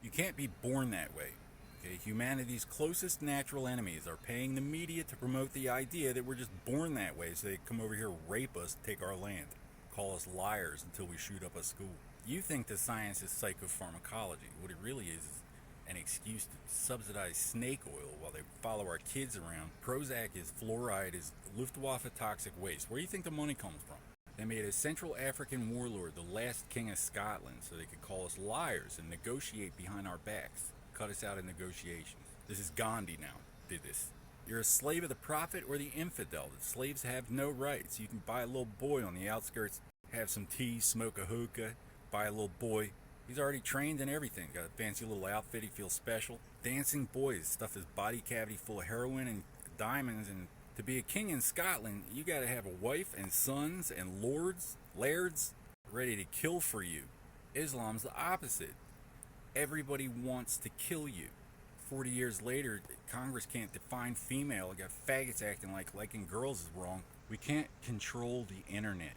You can't be born that way. Okay? Humanity's closest natural enemies are paying the media to promote the idea that we're just born that way, so they come over here, rape us, take our land, call us liars until we shoot up a school. You think the science is psychopharmacology. What it really is an excuse to subsidize snake oil while they follow our kids around. Prozac is fluoride, is Luftwaffe toxic waste. Where do you think the money comes from? They made a Central African warlord the last king of Scotland so they could call us liars and negotiate behind our backs, cut us out in negotiations. This is Gandhi now, did this. You're a slave of the prophet or the infidel. The slaves have no rights. You can buy a little boy on the outskirts, have some tea, smoke a hookah, buy a little boy. He's already trained and everything. Got a fancy little outfit. He feels special. Dancing boys stuff his body cavity full of heroin and diamonds. And to be a king in Scotland, you got to have a wife and sons and lairds ready to kill for you. Islam's the opposite. Everybody wants to kill you. 40 years later, Congress can't define female. We got faggots acting like liking girls is wrong. We can't control the internet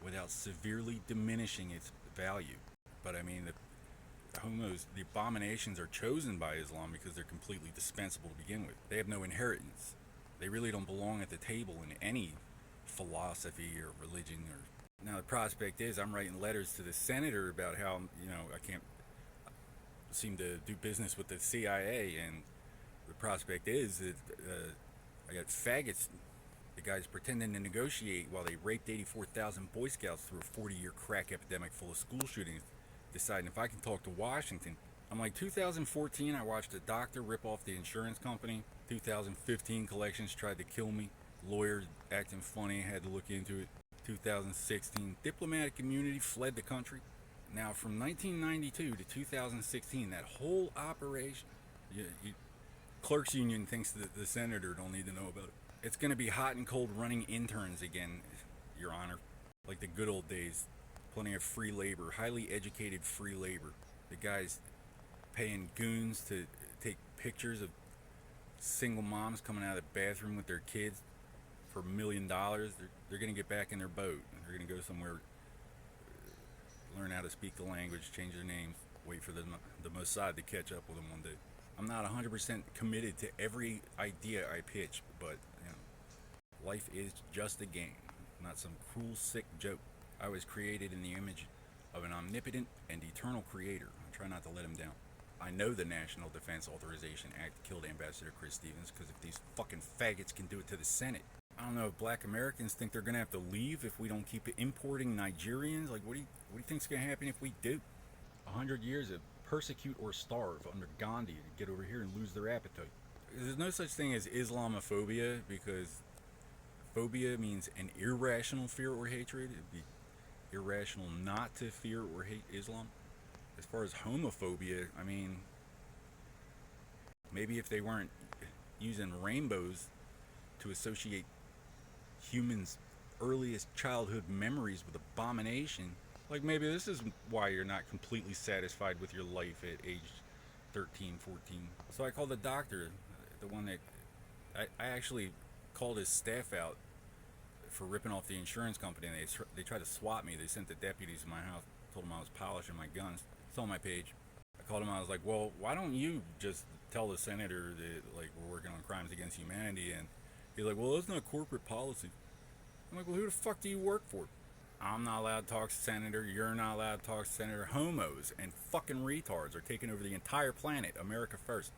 without severely diminishing its value. But I mean, the homos, the abominations are chosen by Islam because they're completely dispensable to begin with. They have no inheritance. They really don't belong at the table in any philosophy or religion. Or now the prospect is I'm writing letters to the senator about how I can't seem to do business with the CIA, and the prospect is that I got faggots. The guys pretending to negotiate while they raped 84,000 Boy Scouts through a 40-year crack epidemic full of school shootings, deciding if I can talk to Washington. I'm like, 2014, I watched a doctor rip off the insurance company. 2015, collections tried to kill me. Lawyers acting funny, had to look into it. 2016, diplomatic community fled the country. Now, from 1992 to 2016, that whole operation, clerks union thinks that the senator don't need to know about it. It's going to be hot and cold running interns again, Your Honor, like the good old days. Plenty of free labor, highly educated free labor. The guys paying goons to take pictures of single moms coming out of the bathroom with their kids for $1 million. They're going to get back in their boat. They're going to go somewhere, learn how to speak the language, change their names, wait for the Mossad to catch up with them one day. I'm not 100% committed to every idea I pitch, but life is just a game, not some cruel, sick joke. I was created in the image of an omnipotent and eternal creator. I try not to let him down. I know the National Defense Authorization Act killed Ambassador Chris Stevens, because if these fucking faggots can do it to the Senate, I don't know if black Americans think they're going to have to leave if we don't keep importing Nigerians. Like, what do you think's going to happen if we do? 100 years of persecute or starve under Gandhi to get over here and lose their appetite. There's no such thing as Islamophobia, because phobia means an irrational fear or hatred. It'd be irrational not to fear or hate Islam. As far as homophobia, I mean, maybe if they weren't using rainbows to associate humans' earliest childhood memories with abomination, like maybe this is why you're not completely satisfied with your life at age 13, 14. So I called the doctor, the one that I actually called his staff out for ripping off the insurance company, and they tried to swat me. They sent the deputies to my house, told them I was polishing my guns. It's on my page. I called him. I was like, well, why don't you just tell the senator that, like, we're working on crimes against humanity? And he's like, well, that's not corporate policy. I'm like, well, who the fuck do you work for? I'm not allowed to talk to senator. You're not allowed to talk to senator. Homos and fucking retards are taking over the entire planet. America first.